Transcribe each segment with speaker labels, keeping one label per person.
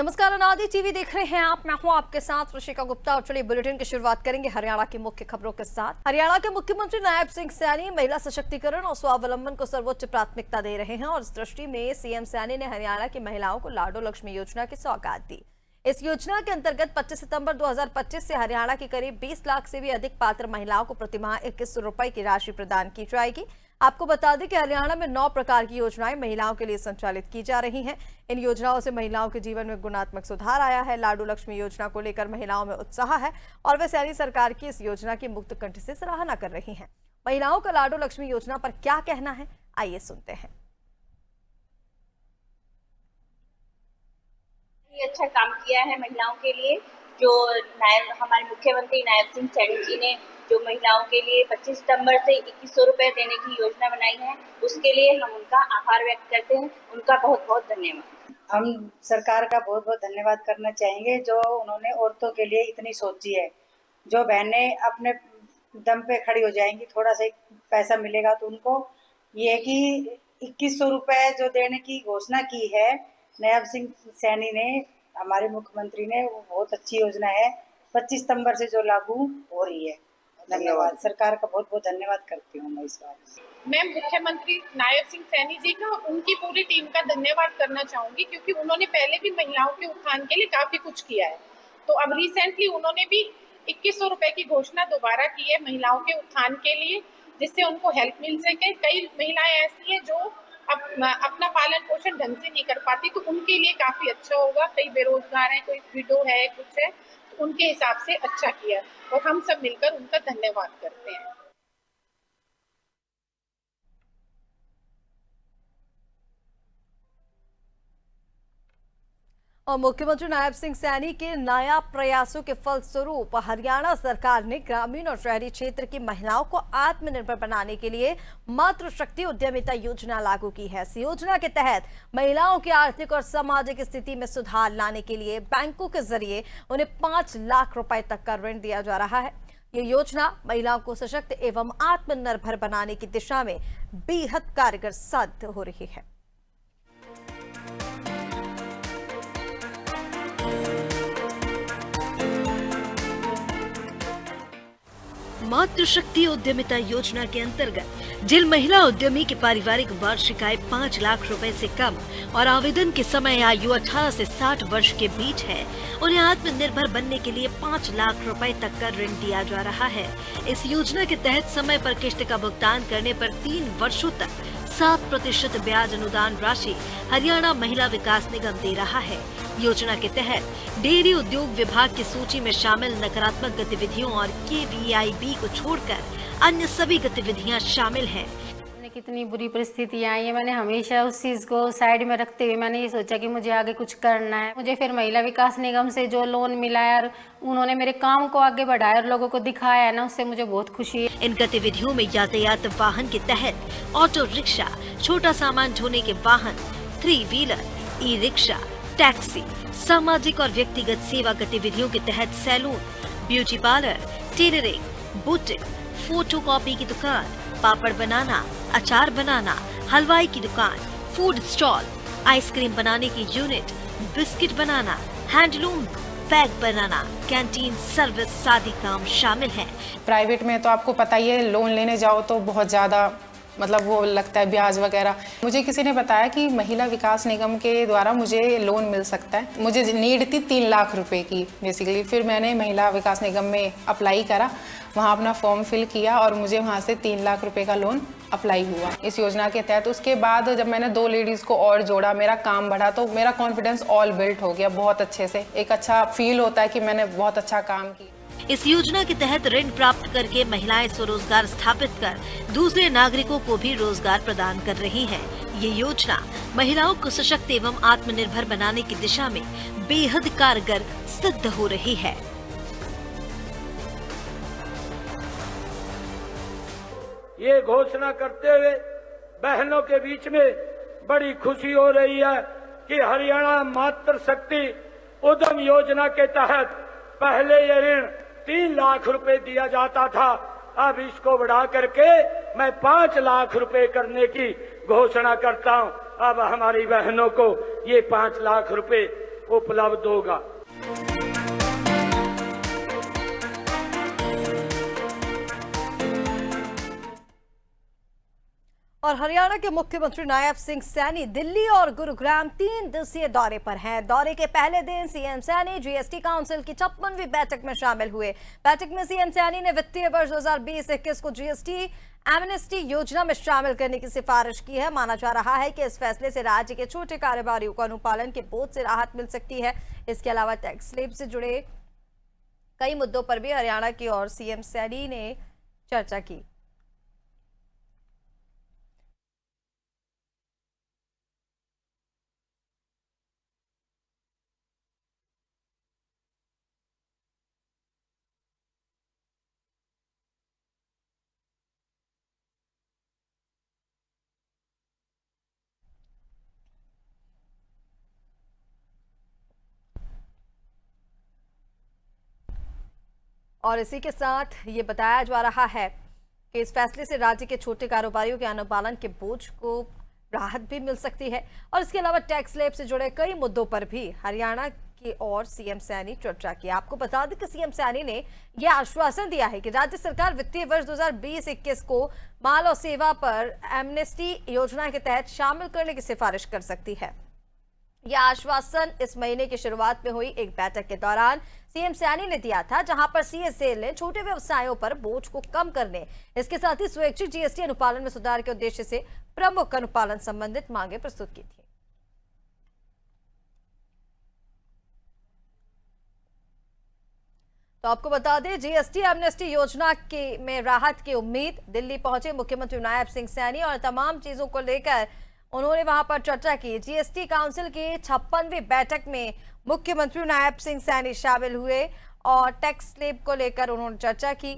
Speaker 1: नमस्कार, अनादि टीवी देख रहे हैं आप। मैं हूं आपके साथ ऋषिका गुप्ता और चलिए बुलेटिन की शुरुआत करेंगे हरियाणा की मुख्य खबरों के साथ। हरियाणा के मुख्यमंत्री नायब सिंह सैनी महिला सशक्तिकरण और स्वावलंबन को सर्वोच्च प्राथमिकता दे रहे हैं और इस दृष्टि में सीएम सैनी ने हरियाणा की महिलाओं को लाडो लक्ष्मी योजना की सौगात दी। इस योजना के अंतर्गत 25 सितंबर 2025 से हरियाणा की करीब 20 लाख से भी अधिक पात्र महिलाओं को प्रतिमाह 21 रुपए की राशि प्रदान की जाएगी। आपको बता दें कि हरियाणा में 9 प्रकार की योजनाएं महिलाओं के लिए संचालित की जा रही हैं। इन योजनाओं से महिलाओं के जीवन में गुणात्मक सुधार आया है। लाडो लक्ष्मी योजना को लेकर महिलाओं में उत्साह है और वे सैनी सरकार की इस योजना की मुक्त कंठ से सराहना कर रही हैं। महिलाओं का लाडो लक्ष्मी योजना पर क्या कहना है, आइए सुनते हैं।
Speaker 2: अच्छा काम किया है महिलाओं के लिए, जो हमारे मुख्यमंत्री नायब सिंह सैनी जी ने जो महिलाओं के लिए 25 सितंबर से 2100 रुपए देने की योजना बनाई है, उसके लिए हम उनका आभार व्यक्त करते हैं। उनका बहुत बहुत धन्यवाद।
Speaker 3: हम सरकार का बहुत बहुत धन्यवाद करना चाहेंगे जो उन्होंने औरतों के लिए इतनी सोची है। जो बहनें अपने दम पे खड़ी हो जाएंगी, थोड़ा सा पैसा मिलेगा तो उनको ये कि 2100 रुपए जो देने की घोषणा की है नायब सिंह सैनी ने, हमारे मुख्यमंत्री ने, वो बहुत अच्छी योजना है। 25 सितंबर से जो लागू हो रही है। धन्यवाद, सरकार का बहुत बहुत धन्यवाद करती हूँ मैं इस बार।
Speaker 4: मैं मुख्यमंत्री नायब सिंह सैनी जी का और उनकी पूरी टीम का धन्यवाद करना चाहूंगी, क्योंकि उन्होंने पहले भी महिलाओं के उत्थान के लिए काफी कुछ किया है। तो अब रिसेंटली उन्होंने भी 2100 रुपए की घोषणा दोबारा की है महिलाओं के उत्थान के लिए, जिससे उनको हेल्प मिल सके। कई महिलाएं ऐसी हैं जो अपना पालन पोषण ढंग से नहीं कर पाती, तो उनके लिए काफी अच्छा होगा। कई बेरोजगार हैं, कोई विडो है, कुछ है, तो उनके हिसाब से अच्छा किया और हम सब मिलकर उनका धन्यवाद करते हैं।
Speaker 1: और मुख्यमंत्री नायब सिंह सैनी के नया प्रयासों के फलस्वरूप हरियाणा सरकार ने ग्रामीण और शहरी क्षेत्र की महिलाओं को आत्मनिर्भर बनाने के लिए मातृशक्ति उद्यमिता योजना लागू की है। इस योजना के तहत महिलाओं की आर्थिक और सामाजिक स्थिति में सुधार लाने के लिए बैंकों के जरिए उन्हें 5 लाख रुपए तक का ऋण दिया जा रहा है। ये योजना महिलाओं को सशक्त एवं आत्मनिर्भर बनाने की दिशा में बेहद कारगर साबित हो रही है।
Speaker 5: मातृशक्ति उद्यमिता योजना के अंतर्गत जिन महिला उद्यमी की पारिवारिक वार्षिक आय 5 लाख रुपए से कम और आवेदन के समय आयु 18 से 60 वर्ष के बीच है, उन्हें आत्मनिर्भर बनने के लिए 5 लाख रुपए तक का ऋण दिया जा रहा है। इस योजना के तहत समय पर किस्त का भुगतान करने पर 3 वर्षों तक 7% ब्याज अनुदान राशि हरियाणा महिला विकास निगम दे रहा है। योजना के तहत डेयरी उद्योग विभाग की सूची में शामिल नकारात्मक गतिविधियों और KVIB को छोड़कर अन्य सभी गतिविधियां शामिल हैं।
Speaker 6: कितनी बुरी परिस्थितियां आई है, मैंने हमेशा उस चीज को साइड में रखते हुए मैंने ये सोचा कि मुझे आगे कुछ करना है। मुझे फिर महिला विकास निगम से जो लोन मिला है और उन्होंने मेरे काम को आगे बढ़ाया और लोगों को दिखाया है ना, उससे मुझे बहुत खुशी है।
Speaker 5: इन गतिविधियों में यातायात वाहन के तहत ऑटो रिक्शा, छोटा सामान ढोने के वाहन, 3 व्हीलर, ई रिक्शा, टैक्सी, सामाजिक और व्यक्तिगत सेवा गतिविधियों के तहत salon, beauty parlour, tailoring, boutique, photocopy की दुकान, पापड़ बनाना, अचार बनाना, हलवाई की दुकान, फूड स्टॉल, आइसक्रीम बनाने की यूनिट, बिस्किट बनाना, हैंडलूम बैग बनाना, कैंटीन सर्विस आदि काम शामिल हैं।
Speaker 7: प्राइवेट में तो आपको पता ही है, लोन लेने जाओ तो बहुत ज्यादा वो लगता है ब्याज वगैरह। मुझे किसी ने बताया कि महिला विकास निगम के द्वारा मुझे लोन मिल सकता है। मुझे नीड थी 3 लाख रुपए की बेसिकली। फिर मैंने महिला विकास निगम में अप्लाई करा, वहाँ अपना फॉर्म फिल किया और मुझे वहाँ से 3 लाख रुपए का लोन अप्लाई हुआ इस योजना के तहत। उसके बाद जब मैंने 2 लेडीज को और जोड़ा, मेरा काम बढ़ा, तो मेरा कॉन्फिडेंस ऑल बिल्ट हो गया बहुत अच्छे से। एक अच्छा फील होता है कि मैंने बहुत अच्छा काम किया।
Speaker 5: इस योजना के तहत ऋण प्राप्त करके महिलाएं स्वरोजगार स्थापित कर दूसरे नागरिकों को भी रोजगार प्रदान कर रही हैं। ये योजना महिलाओं को सशक्त एवं आत्मनिर्भर बनाने की दिशा में बेहद कारगर सिद्ध हो रही है।
Speaker 8: ये घोषणा करते हुए बहनों के बीच में बड़ी खुशी हो रही है कि हरियाणा मातृशक्ति उद्यम योजना के तहत पहले ये ऋण 3 लाख रुपए दिया जाता था, अब इसको बढ़ा करके मैं 5 लाख रुपए करने की घोषणा करता हूं। अब हमारी बहनों को ये 5 लाख रुपए उपलब्ध होगा।
Speaker 1: और हरियाणा के मुख्यमंत्री नायब सिंह सैनी दिल्ली और गुरुग्राम 3 दिवसीय दौरे पर हैं। दौरे के पहले दिन सीएम सैनी जीएसटी काउंसिल की 56वीं बैठक में शामिल हुए। बैठक में सीएम सैनी ने वित्तीय वर्ष 2020-21 को जीएसटी एमनेस्टी योजना में शामिल करने की सिफारिश की है। माना जा रहा है कि इस फैसले से राज्य के छोटे कारोबारियों को अनुपालन के बोझ से राहत मिल सकती है। इसके अलावा टैक्स स्लैब से जुड़े कई मुद्दों पर भी हरियाणा की ओर सीएम सैनी ने चर्चा की। और इसी के साथ ये बताया जा रहा है कि इस फैसले से राज्य के छोटे कारोबारियों के अनुपालन के बोझ को राहत भी मिल सकती है। और इसके अलावा टैक्स स्लैब से जुड़े कई मुद्दों पर भी हरियाणा की ओर सीएम सैनी चर्चा की। आपको बता दें कि सीएम सैनी ने यह आश्वासन दिया है कि राज्य सरकार वित्तीय वर्ष 2020-21 को माल और सेवा पर एमनेस्टी योजना के तहत शामिल करने की सिफारिश कर सकती है। यह आश्वासन इस महीने की शुरुआत में हुई एक बैठक के दौरान सीएम सैनी ने दिया था, जहां पर सीएसएल ने छोटे व्यवसायों पर बोझ को कम करने, इसके साथ ही स्वैच्छिक जीएसटी अनुपालन में सुधार के उद्देश्य से प्रमुख अनुपालन संबंधित मांगे प्रस्तुत की थी। तो आपको बता दें, जीएसटी एमनेस्टी योजना में राहत की उम्मीद। दिल्ली पहुंचे मुख्यमंत्री नायब सिंह सैनी और तमाम चीजों को लेकर उन्होंने वहां पर चर्चा की। जीएसटी काउंसिल की 56वीं बैठक में मुख्यमंत्री नायब सिंह सैनी शामिल हुए और टैक्स स्लैब को लेकर उन्होंने चर्चा की।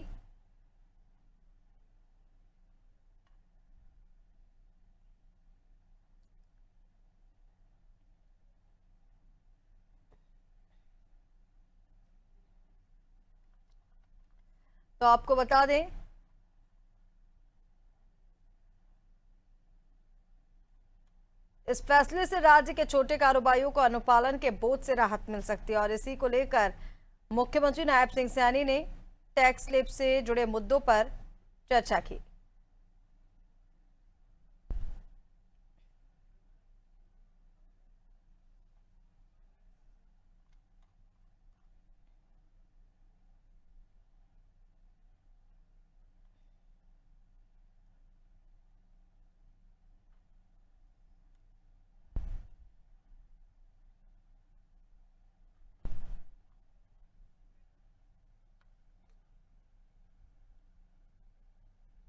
Speaker 1: तो आपको बता दें, इस फैसले से राज्य के छोटे कारोबारियों को अनुपालन के बोझ से राहत मिल सकती है। और इसी को लेकर मुख्यमंत्री नायब सिंह सैनी ने टैक्स स्लैब से जुड़े मुद्दों पर चर्चा की।